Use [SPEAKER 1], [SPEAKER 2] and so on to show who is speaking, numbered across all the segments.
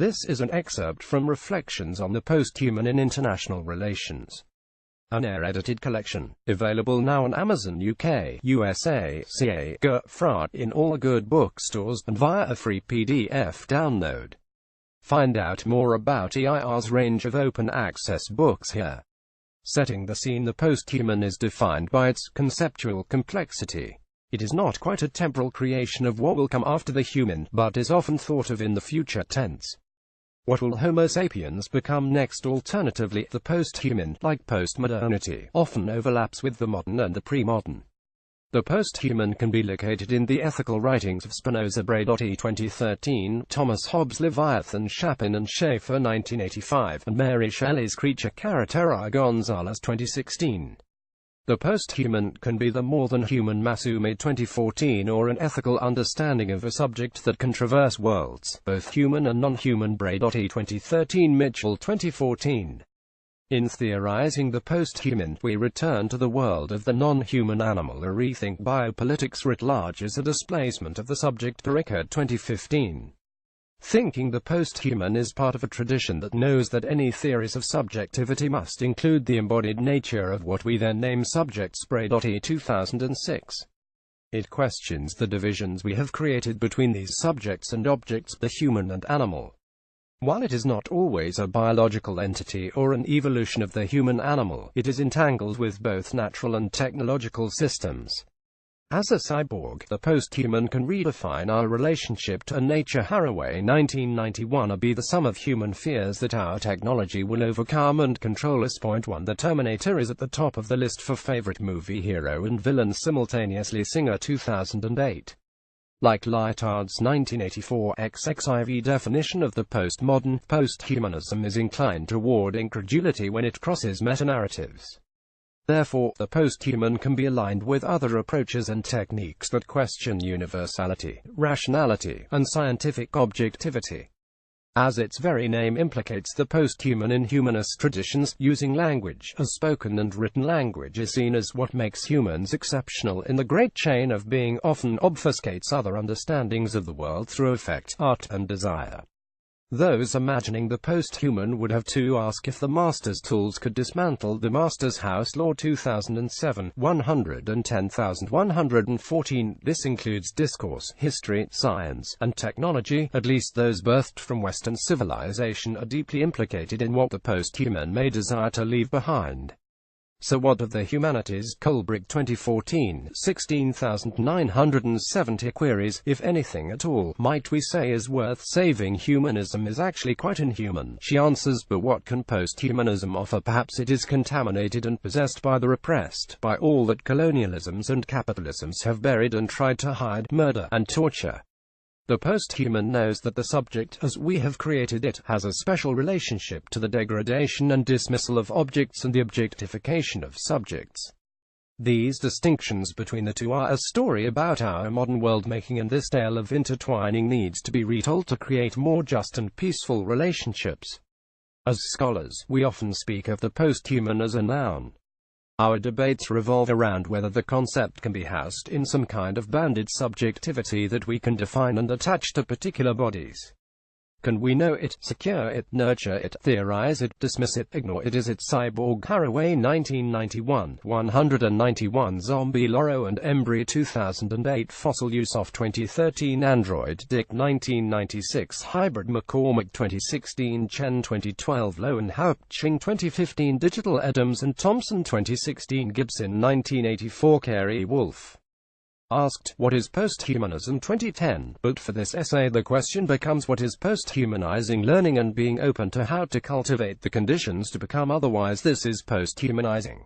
[SPEAKER 1] This is an excerpt from Reflections on the Posthuman in International Relations, an air-edited collection, available now on Amazon UK, USA, CA, France, in all good bookstores, and via a free PDF download. Find out more about EIR's range of open-access books here. Setting the scene: the posthuman is defined by its conceptual complexity. It is not quite a temporal creation of what will come after the human, but is often thought of in the future tense. What will Homo sapiens become next? Alternatively, the posthuman, like postmodernity, often overlaps with the modern and the pre-modern. The posthuman can be located in the ethical writings of Spinoza, Bradotti 2013, Thomas Hobbes, Leviathan, Chapin and Schaeffer 1985, and Mary Shelley's Creature Carretera Gonzalez 2016. The posthuman can be the more than human Masume 2014, or an ethical understanding of a subject that can traverse worlds, both human and non-human, Bradotti 2013, Mitchell 2014. In theorizing the posthuman, we return to the world of the non-human animal. A rethink biopolitics writ large is a displacement of the subject, Rickard 2015. Thinking the posthuman is part of a tradition that knows that any theories of subjectivity must include the embodied nature of what we then name subjects, Bradotti 2006. It questions the divisions we have created between these subjects and objects, the human and animal. While it is not always a biological entity or an evolution of the human animal, it is entangled with both natural and technological systems. As a cyborg, the posthuman can redefine our relationship to nature. Haraway 1991. Be the sum of human fears that our technology will overcome and control us. Point 1. The Terminator is at the top of the list for favorite movie hero and villain simultaneously. Singer 2008. Like Lyotard's 1984 XXIV definition of the postmodern, posthumanism is inclined toward incredulity when it crosses meta-narratives. Therefore, the posthuman can be aligned with other approaches and techniques that question universality, rationality, and scientific objectivity. As its very name implicates, the posthuman in humanist traditions, using language, as spoken and written language, is seen as what makes humans exceptional in the great chain of being, often obfuscates other understandings of the world through affect, art, and desire. Those imagining the posthuman would have to ask if the master's tools could dismantle the master's house. Law 2007, 110,114. This includes discourse, history, science, and technology. At least those birthed from Western civilization are deeply implicated in what the posthuman may desire to leave behind. So what of the humanities? Colbrick 2014, 16,970 queries. If anything at all, might we say, is worth saving? Humanism is actually quite inhuman, she answers, but what can posthumanism offer? Perhaps it is contaminated and possessed by the repressed, by all that colonialisms and capitalisms have buried and tried to hide, murder, and torture. The posthuman knows that the subject, as we have created it, has a special relationship to the degradation and dismissal of objects and the objectification of subjects. These distinctions between the two are a story about our modern world-making, and this tale of intertwining needs to be retold to create more just and peaceful relationships. As scholars, we often speak of the posthuman as a noun. Our debates revolve around whether the concept can be housed in some kind of banded subjectivity that we can define and attach to particular bodies. Can we know it, secure it, nurture it, theorize it, dismiss it, ignore it? Is it cyborg? Haraway 1991, 191. Zombie Loro and Embry 2008. Fossil Yusof 2013. Android Dick 1996. Hybrid McCormick 2016. Chen 2012. Lowen Hauptching 2015. Digital Adams and Thompson 2016. Gibson 1984. Carey Wolf asked, "What is posthumanism?" 2010. But for this essay the question becomes, what is posthumanizing learning and being open to how to cultivate the conditions to become otherwise? This is posthumanizing.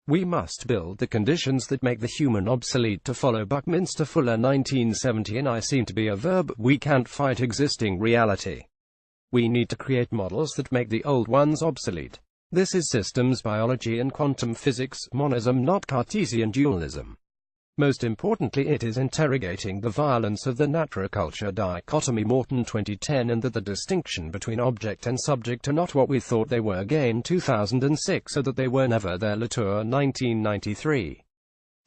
[SPEAKER 1] We must build the conditions that make the human obsolete. To follow Buckminster Fuller 1970. And I seem to be a verb. We can't fight existing reality. We need to create models that make the old ones obsolete. This is systems biology and quantum physics, monism, not Cartesian dualism. Most importantly, it is interrogating the violence of the nature-culture dichotomy. Morton 2010. And that the distinction between object and subject are not what we thought they were. Gain 2006. So that they were never there. Latour 1993.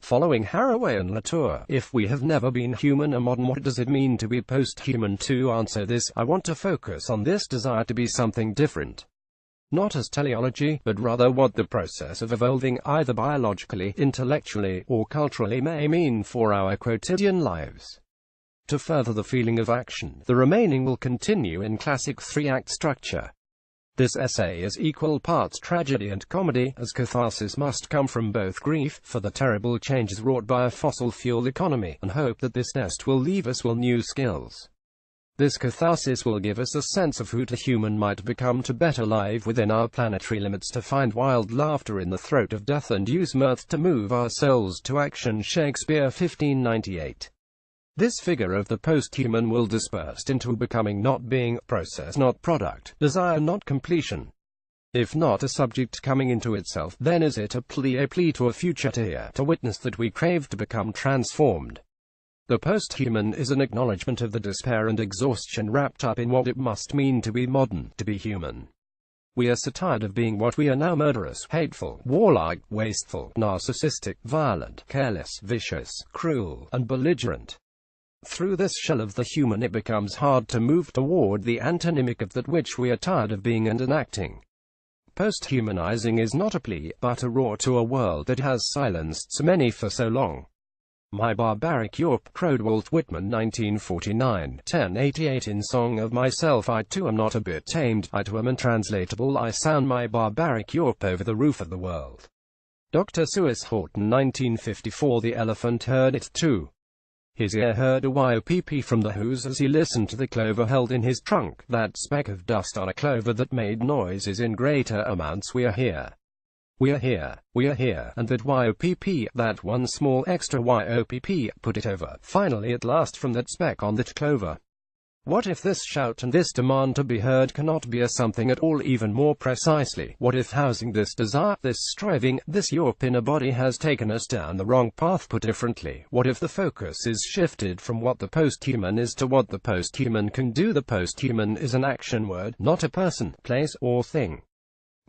[SPEAKER 1] Following Haraway and Latour, if we have never been human or modern, what does it mean to be post-human? To answer this, I want to focus on this desire to be something different. Not as teleology, but rather what the process of evolving, either biologically, intellectually, or culturally, may mean for our quotidian lives. To further the feeling of action, the remaining will continue in classic three-act structure. This essay is equal parts tragedy and comedy, as catharsis must come from both grief for the terrible changes wrought by a fossil fuel economy, and hope that this test will leave us with new skills. This catharsis will give us a sense of who the human might become to better live within our planetary limits, to find wild laughter in the throat of death and use mirth to move our souls to action. Shakespeare, 1598. This figure of the post-human will disperse into becoming, not being, process not product, desire not completion. If not a subject coming into itself, then is it a plea to a future, to hear, to witness that we crave to become transformed. The post-human is an acknowledgement of the despair and exhaustion wrapped up in what it must mean to be modern, to be human. We are so tired of being what we are now: murderous, hateful, warlike, wasteful, narcissistic, violent, careless, vicious, cruel, and belligerent. Through this shell of the human it becomes hard to move toward the antonymic of that which we are tired of being and enacting. Post-humanizing is not a plea, but a roar to a world that has silenced so many for so long. My barbaric Europe, crowed Walt Whitman, 1949, 1088. In Song of Myself, I too am not a bit tamed, I too am untranslatable, I sound my barbaric Europe over the roof of the world. Dr. Seuss Horton, 1954. The elephant heard it too. His ear heard a YOPP from the Who's as he listened to the clover held in his trunk, that speck of dust on a clover that made noises in greater amounts. We are here. We are here. We are here. And that YOPP, that one small extra YOPP, put it over, finally at last, from that speck on that clover. What if this shout and this demand to be heard cannot be a something at all? Even more precisely, what if housing this desire, this striving, this Europe in a body has taken us down the wrong path? Put differently, what if the focus is shifted from what the post-human is to what the post-human can do? The post-human is an action word, not a person, place, or thing.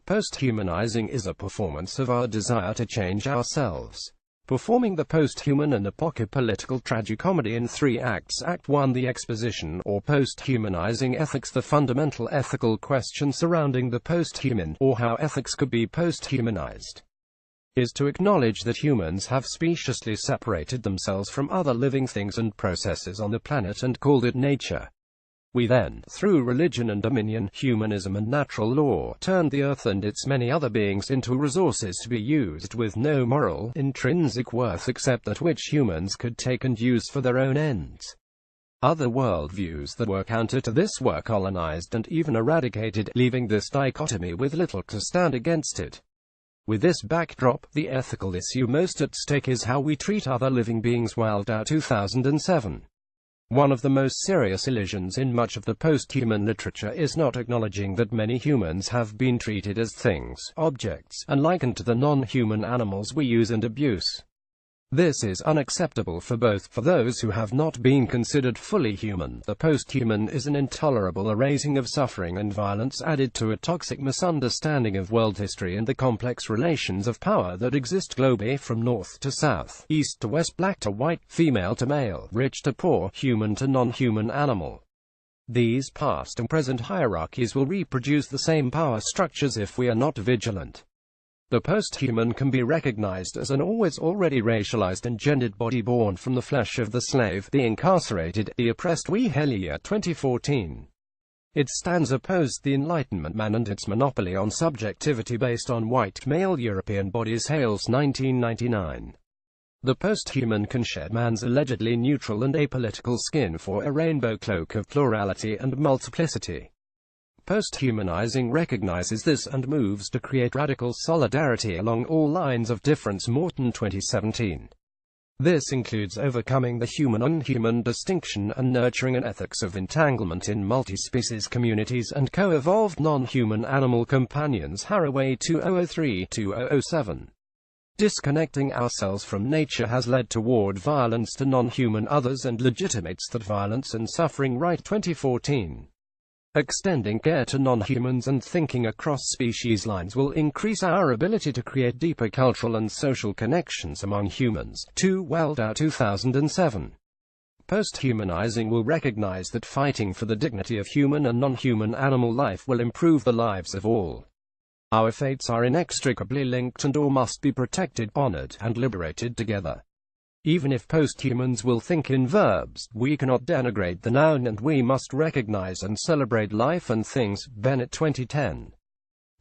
[SPEAKER 1] Post-humanizing is a performance of our desire to change ourselves. Performing the post-human, an apocalyptical tragicomedy in 3 acts. Act 1, the exposition, or post-humanizing ethics. The fundamental ethical question surrounding the post-human, or how ethics could be post-humanized, is to acknowledge that humans have speciously separated themselves from other living things and processes on the planet and called it nature. We then, through religion and dominion, humanism and natural law, turned the earth and its many other beings into resources to be used with no moral, intrinsic worth except that which humans could take and use for their own ends. Other worldviews that were counter to this were colonized and even eradicated, leaving this dichotomy with little to stand against it. With this backdrop, the ethical issue most at stake is how we treat other living beings. Wilder, 2007. One of the most serious illusions in much of the post-human literature is not acknowledging that many humans have been treated as things, objects, and likened to the non-human animals we use and abuse. This is unacceptable for those who have not been considered fully human. The post-human is an intolerable erasing of suffering and violence added to a toxic misunderstanding of world history and the complex relations of power that exist globally, from north to south, east to west, black to white, female to male, rich to poor, human to non-human animal. These past and present hierarchies will reproduce the same power structures if we are not vigilant. The post-human can be recognized as an already racialized and gendered body born from the flesh of the slave, the incarcerated, the oppressed. Helia, 2014. It stands opposed the Enlightenment man and its monopoly on subjectivity based on white, male European bodies. Hales, 1999. The post-human can shed man's allegedly neutral and apolitical skin for a rainbow cloak of plurality and multiplicity. Post-humanizing recognizes this and moves to create radical solidarity along all lines of difference. Morton, 2017. This includes overcoming the human-unhuman distinction and nurturing an ethics of entanglement in multi-species communities and co-evolved non-human animal companions. Haraway, 2003-2007. Disconnecting ourselves from nature has led toward violence to non-human others and legitimates that violence and suffering. Wright, 2014. Extending care to non-humans and thinking across species lines will increase our ability to create deeper cultural and social connections among humans. 2 Weldow 2007. Posthumanizing will recognize that fighting for the dignity of human and non-human animal life will improve the lives of all. Our fates are inextricably linked and all must be protected, honored, and liberated together. Even if posthumans will think in verbs, we cannot denigrate the noun and we must recognize and celebrate life and things. Bennett 2010.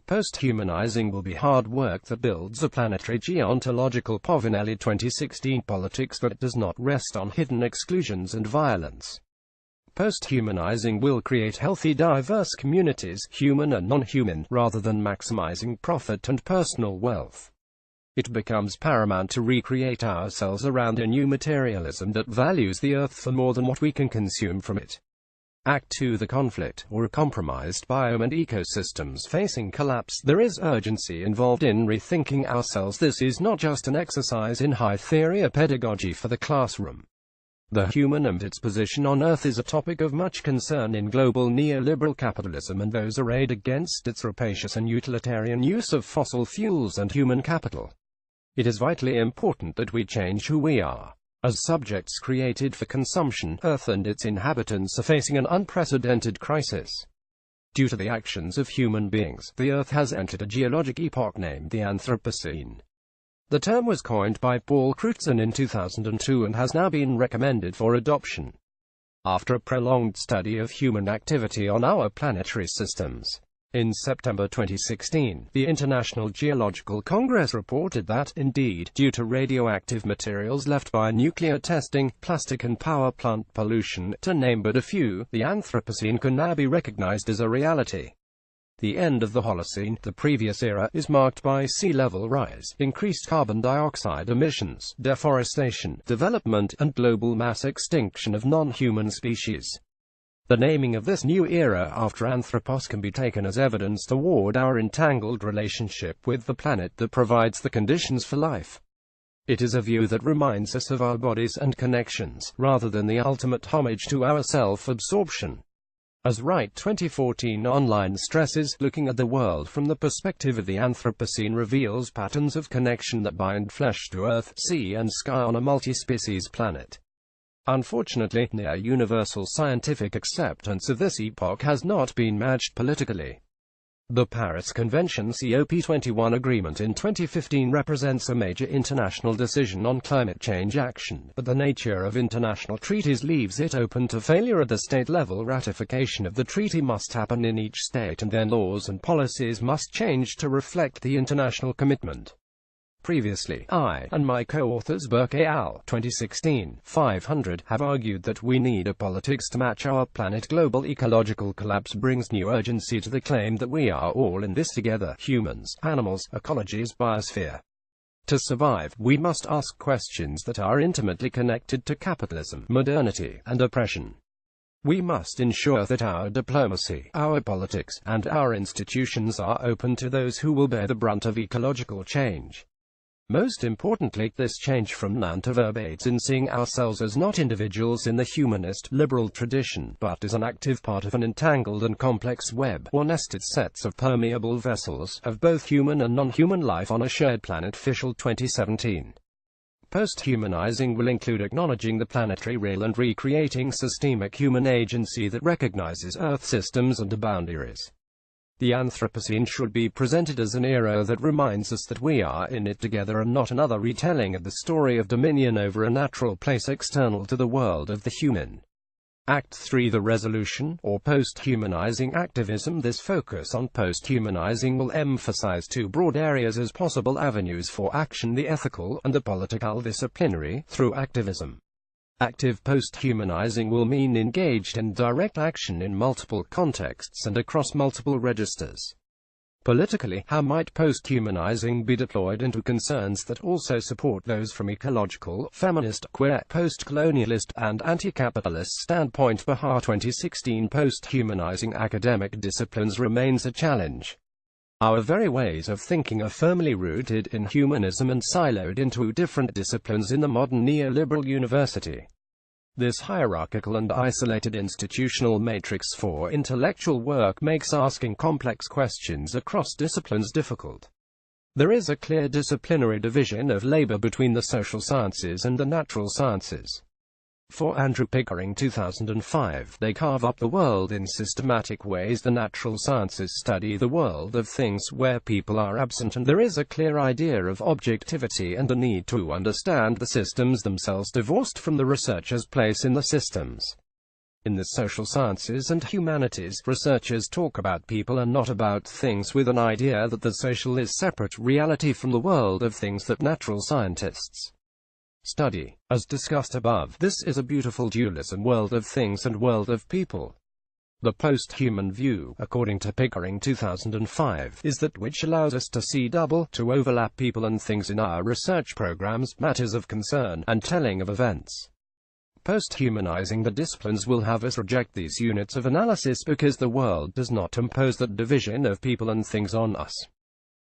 [SPEAKER 1] Posthumanizing will be hard work that builds a planetary geontological Povinelli 2016 politics that does not rest on hidden exclusions and violence. Posthumanizing will create healthy, diverse communities, human and non-human, rather than maximizing profit and personal wealth. It becomes paramount to recreate ourselves around a new materialism that values the earth for more than what we can consume from it. Act 2 The conflict, or compromised biome and ecosystems facing collapse. There is urgency involved in rethinking ourselves. This is not just an exercise in high theory or pedagogy for the classroom. The human and its position on Earth is a topic of much concern in global neoliberal capitalism and those arrayed against its rapacious and utilitarian use of fossil fuels and human capital. It is vitally important that we change who we are. As subjects created for consumption, Earth and its inhabitants are facing an unprecedented crisis. Due to the actions of human beings, the Earth has entered a geologic epoch named the Anthropocene. The term was coined by Paul Crutzen in 2002 and has now been recommended for adoption. After a prolonged study of human activity on our planetary systems, in September 2016, the International Geological Congress reported that, indeed, due to radioactive materials left by nuclear testing, plastic and power plant pollution, to name but a few, the Anthropocene can now be recognized as a reality. The end of the Holocene, the previous era, is marked by sea level rise, increased carbon dioxide emissions, deforestation, development, and global mass extinction of non-human species. The naming of this new era after Anthropos can be taken as evidence toward our entangled relationship with the planet that provides the conditions for life. It is a view that reminds us of our bodies and connections, rather than the ultimate homage to our self-absorption. As Wright 2014 online stresses, looking at the world from the perspective of the Anthropocene reveals patterns of connection that bind flesh to earth, sea and sky on a multi-species planet. Unfortunately, near universal scientific acceptance of this epoch has not been matched politically. The Paris Convention COP21 agreement in 2015 represents a major international decision on climate change action, but the nature of international treaties leaves it open to failure at the state level. Ratification of the treaty must happen in each state and then laws and policies must change to reflect the international commitment. Previously, I and my co-authors Burke et al. 2016, 500, have argued that we need a politics to match our planet. Global ecological collapse brings new urgency to the claim that we are all in this together: humans, animals, ecologies, biosphere. To survive, we must ask questions that are intimately connected to capitalism, modernity, and oppression. We must ensure that our diplomacy, our politics, and our institutions are open to those who will bear the brunt of ecological change. Most importantly, this change from noun to verb aids in seeing ourselves as not individuals in the humanist, liberal tradition, but as an active part of an entangled and complex web, or nested sets of permeable vessels, of both human and non-human life on a shared planet. Fischel 2017. Posthumanizing will include acknowledging the planetary real and recreating systemic human agency that recognizes Earth systems and boundaries. The Anthropocene should be presented as an era that reminds us that we are in it together and not another retelling of the story of dominion over a natural place external to the world of the human. Act 3 The resolution, or posthumanizing activism. This focus on posthumanizing will emphasize two broad areas as possible avenues for action: the ethical and the political disciplinary, through activism. Active posthumanizing will mean engaged in direct action in multiple contexts and across multiple registers. Politically, how might posthumanizing be deployed into concerns that also support those from ecological, feminist, queer, post-colonialist, and anti-capitalist standpoint? Bahar 2016. Posthumanizing academic disciplines remains a challenge. Our very ways of thinking are firmly rooted in humanism and siloed into different disciplines in the modern neoliberal university. This hierarchical and isolated institutional matrix for intellectual work makes asking complex questions across disciplines difficult. There is a clear disciplinary division of labor between the social sciences and the natural sciences. For Andrew Pickering 2005, they carve up the world in systematic ways. The natural sciences study the world of things where people are absent, and there is a clear idea of objectivity and the need to understand the systems themselves divorced from the researcher's place in the systems. In the social sciences and humanities, researchers talk about people and not about things, with an idea that the social is separate reality from the world of things that natural scientists study. As discussed above, this is a beautiful dualism: world of things and world of people. The post-human view, according to Pickering 2005, is that which allows us to see double, to overlap people and things in our research programs, matters of concern, and telling of events. Post-humanizing the disciplines will have us reject these units of analysis because the world does not impose that division of people and things on us.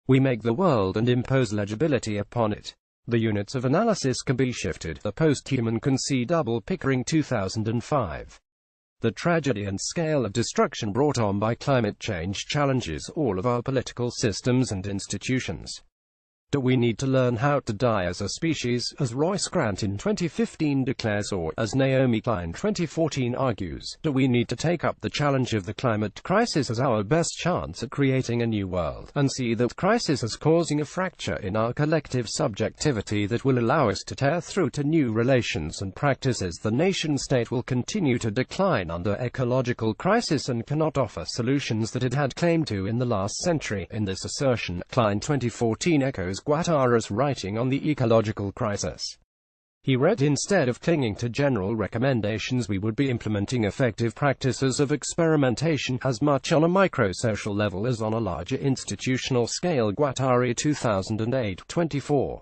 [SPEAKER 1] We make the world and impose legibility upon it. The units of analysis can be shifted. The post-human can see double. Pickering 2005. The tragedy and scale of destruction brought on by climate change challenges all of our political systems and institutions. Do we need to learn how to die as a species, as Royce Grant in 2015 declares, or, as Naomi Klein 2014 argues, do we need to take up the challenge of the climate crisis as our best chance at creating a new world, and see that crisis as causing a fracture in our collective subjectivity that will allow us to tear through to new relations and practices? The nation-state will continue to decline under ecological crisis and cannot offer solutions that it had claimed to in the last century. In this assertion, Klein 2014 echoes Guattara's writing on the ecological crisis. He read, instead of clinging to general recommendations, we would be implementing effective practices of experimentation, as much on a micro-social level as on a larger institutional scale. Guattari 2008-24.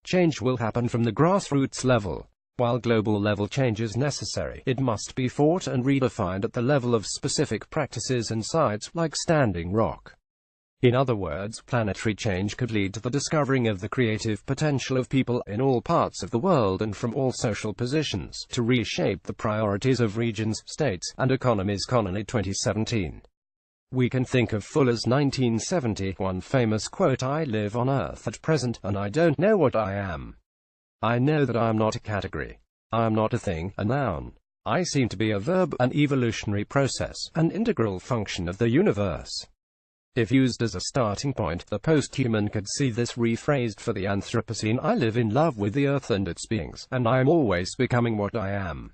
[SPEAKER 1] Change will happen from the grassroots level. While global level change is necessary, it must be fought and redefined at the level of specific practices and sites, like Standing Rock. In other words, planetary change could lead to the discovering of the creative potential of people in all parts of the world and from all social positions, to reshape the priorities of regions, states, and economies. Connolly 2017. We can think of Fuller's 1971 famous quote, "I live on Earth at present, and I don't know what I am. I know that I am not a category. I am not a thing, a noun. I seem to be a verb, an evolutionary process, an integral function of the universe." If used as a starting point, the post-human could see this rephrased for the Anthropocene: I live in love with the earth and its beings, and I am always becoming what I am.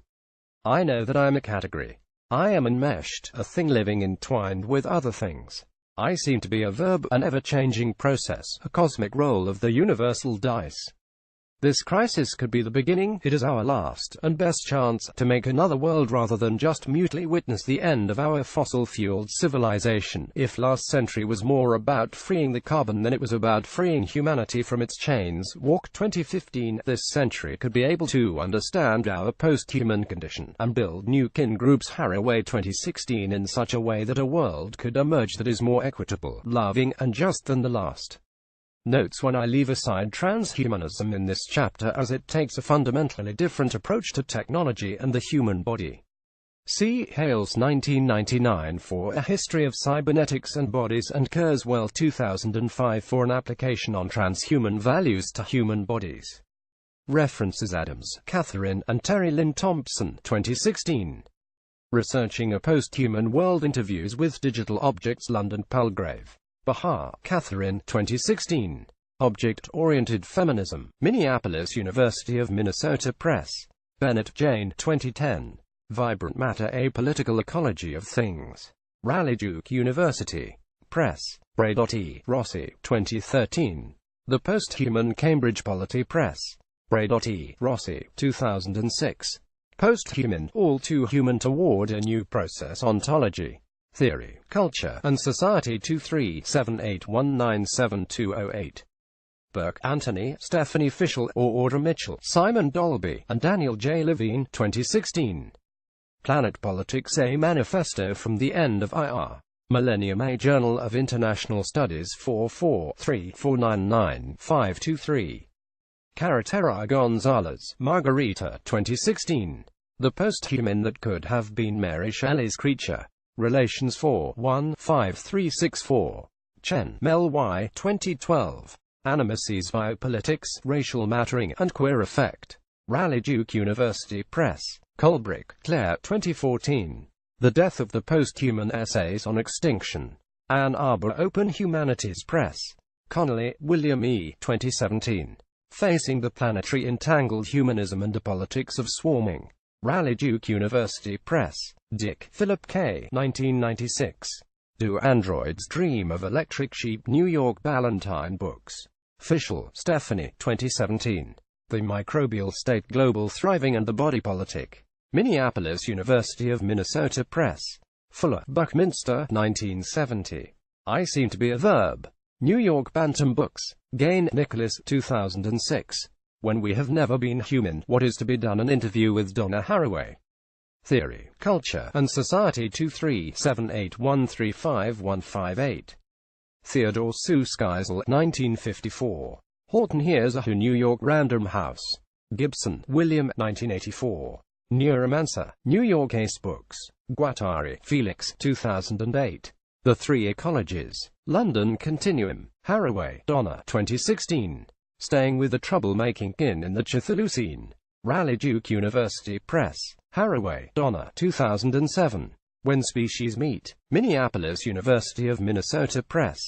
[SPEAKER 1] I know that I am a category. I am enmeshed, a thing living entwined with other things. I seem to be a verb, an ever-changing process, a cosmic roll of the universal dice. This crisis could be the beginning. It is our last and best chance to make another world rather than just mutely witness the end of our fossil-fueled civilization. If last century was more about freeing the carbon than it was about freeing humanity from its chains, Walk 2015, this century could be able to understand our post-human condition and build new kin groups. Haraway 2016, in such a way that a world could emerge that is more equitable, loving, and just than the last. Notes: when I leave aside transhumanism in this chapter, as it takes a fundamentally different approach to technology and the human body. See Hales 1999 for A History of Cybernetics and Bodies, and Kurzweil 2005 for an application on transhuman values to human bodies. References: Adams, Catherine, and Terry Lynn Thompson, 2016. Researching a Post-Human World, Interviews with Digital Objects, London: Palgrave. Bahar, Catherine, 2016. Object-Oriented Feminism, Minneapolis, University of Minnesota Press. Bennett, Jane, 2010. Vibrant Matter: A Political Ecology of Things. Raleigh Duke University Press. Bray.E. Rossi, 2013. The Post-Human, Cambridge Polity Press. Bray.E. Rossi, 2006. Post-Human, All Too Human Toward a New Process Ontology. Theory, Culture, and Society 2378197208. Burke, Anthony, Stephanie Fishel, Audra Mitchell, Simon Dolby, and Daniel J. Levine, 2016. Planet Politics: A Manifesto from the End of IR. Millennium, A Journal of International Studies, 443499523. Carretera Gonzalez, Margarita, 2016. The posthuman that could have been Mary Shelley's creature. Relations 4-1-5364. Chen, Mel Y. 2012. Animacies, Biopolitics, Racial Mattering, and Queer Effect. Raleigh Duke University Press. Colbrick, Claire 2014. The Death of the Posthuman Essays on Extinction. Ann Arbor Open Humanities Press. Connolly, William E. 2017. Facing the Planetary Entangled Humanism and the Politics of Swarming. Raleigh Duke University Press. Dick, Philip K. 1996. Do Androids Dream of Electric Sheep? New York Ballantine Books. Fischel, Stephanie 2017. The Microbial State, Global Thriving and the Body Politic. Minneapolis University of Minnesota Press. Fuller, Buckminster 1970. I Seem to Be a Verb. New York Bantam Books. Gain, Nicholas 2006. When We Have Never Been Human, What Is to Be Done? An interview with Donna Haraway. Theory, Culture, and Society 23781355158. Theodore Seuss Geisel 1954. Horton Hears a Who. New York Random House. Gibson, William 1984. Neuromancer, New York Ace Books. Guattari, Felix 2008. The Three Ecologies. London Continuum. Haraway, Donna 2016. Staying with the Troublemaking Kin in the Cthulhu. Raleigh Duke University Press. Haraway, Donna 2007. When Species Meet. Minneapolis University of Minnesota Press.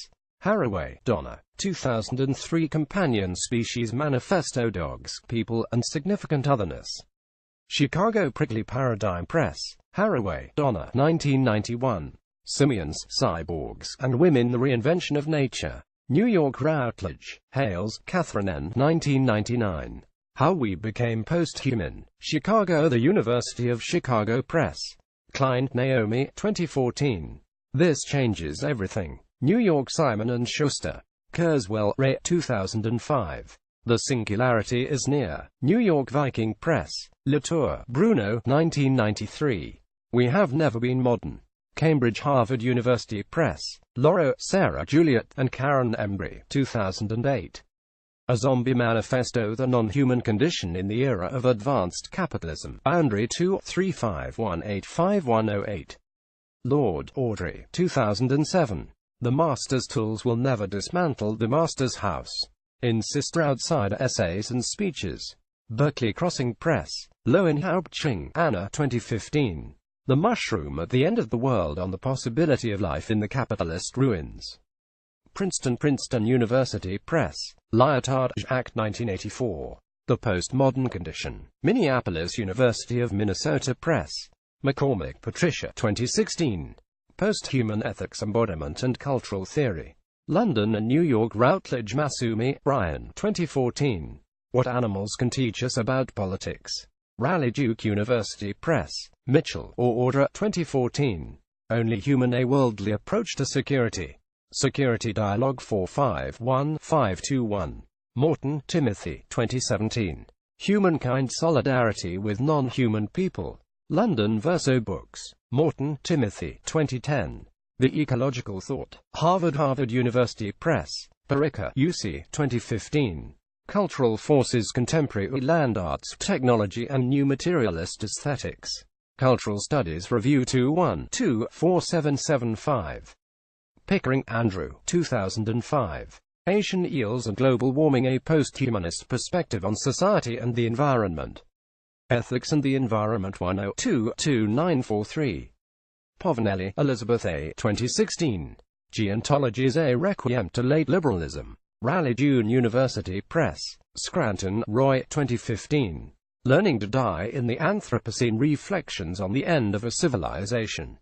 [SPEAKER 1] Haraway, Donna 2003. Companion Species Manifesto, Dogs, People, and Significant Otherness. Chicago Prickly Paradigm Press. Haraway, Donna 1991. Simians, Cyborgs, and Women, The Reinvention of Nature. New York Routledge. Hales, Catherine N. 1999. How We Became Posthuman. Chicago, The University of Chicago Press. Klein, Naomi 2014. This Changes Everything. New York Simon & Schuster. Kurzweil, Ray 2005. The Singularity is Near. New York Viking Press. Latour, Bruno 1993. We Have Never Been Modern. Cambridge Harvard University Press. Laura, Sarah Juliet, and Karen Embry 2008. A Zombie Manifesto, The Non-Human Condition in the Era of Advanced Capitalism. Boundary 2-351851008. Lord, Audrey 2007. The Master's Tools Will Never Dismantle the Master's House. In Sister Outsider Essays and Speeches. Berkeley Crossing Press. Lowenhaupt-Ching, Anna 2015. The Mushroom at the End of the World, on the Possibility of Life in the Capitalist Ruins. Princeton University Press. Lyotard, Jacques 1984. The Postmodern Condition. Minneapolis University of Minnesota Press. McCormick, Patricia 2016. Posthuman Ethics, Embodiment and Cultural Theory. London and New York Routledge. Masumi, Brian 2014. What Animals Can Teach Us About Politics. Raleigh Duke University Press. Mitchell, Order 2014. Only Human, A Worldly Approach to Security. Security Dialogue 451521. Morton, Timothy 2017. Humankind Solidarity with Non-Human People. London Verso Books. Morton, Timothy 2010. The Ecological Thought. Harvard University Press. Barica, UC 2015. Cultural Forces, Contemporary Land Arts, Technology and New Materialist Aesthetics. Cultural Studies Review 2124775. Pickering, Andrew 2005. Asian Eels and Global Warming, A Posthumanist Perspective on Society and the Environment. Ethics and the Environment 1022943. Povinelli, Elizabeth A. 2016. Geontologies, A Requiem to Late Liberalism. Raleigh Duke University Press. Scranton, Roy 2015. Learning to Die in the Anthropocene, Reflections on the End of a Civilization.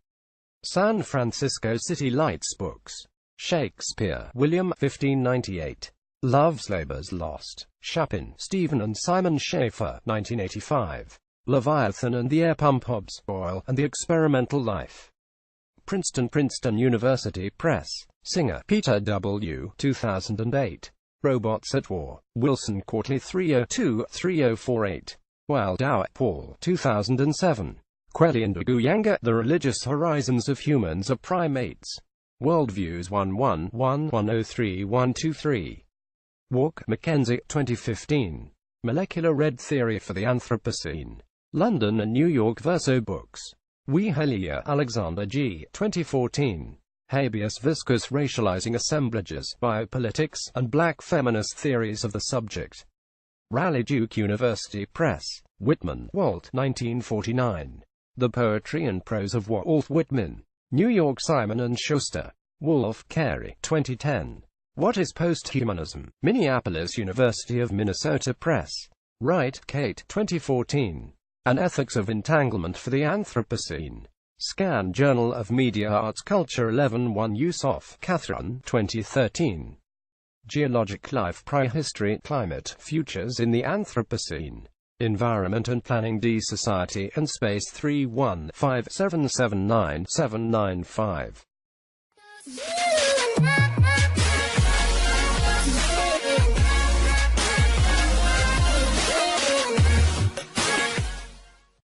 [SPEAKER 1] San Francisco City Lights Books. Shakespeare, William 1598. Love's Labour's Lost. Chapin, Stephen and Simon Schaeffer 1985. Leviathan and the Air Pump, Hobbes, Boyle, and the Experimental Life. Princeton University Press. Singer, Peter W. 2008. Robots at War. Wilson Courtley 302-3048. Wildauer, Paul 2007. Kweli Nduguyanga, The Religious Horizons of Humans or Primates. Worldviews 111103123. Walk, Mackenzie 2015. Molecular Red Theory for the Anthropocene. London and New York Verso Books. Wehelia, Alexander G. 2014. Habeas Viscus Racializing Assemblages, Biopolitics, and Black Feminist Theories of the Subject. Raleigh Duke University Press. Whitman, Walt. 1949. The Poetry and Prose of Walt Whitman. New York: Simon & Schuster. Wolf, Carey. 2010. What is Posthumanism? Minneapolis: University of Minnesota Press. Wright, Kate. 2014. An Ethics of Entanglement for the Anthropocene. Scan Journal of Media Arts Culture 11-1 Yusof, Catherine. 2013. Geologic Life, Prehistory, Climate, Futures in the Anthropocene. Environment and Planning, D. Society and Space 315779795.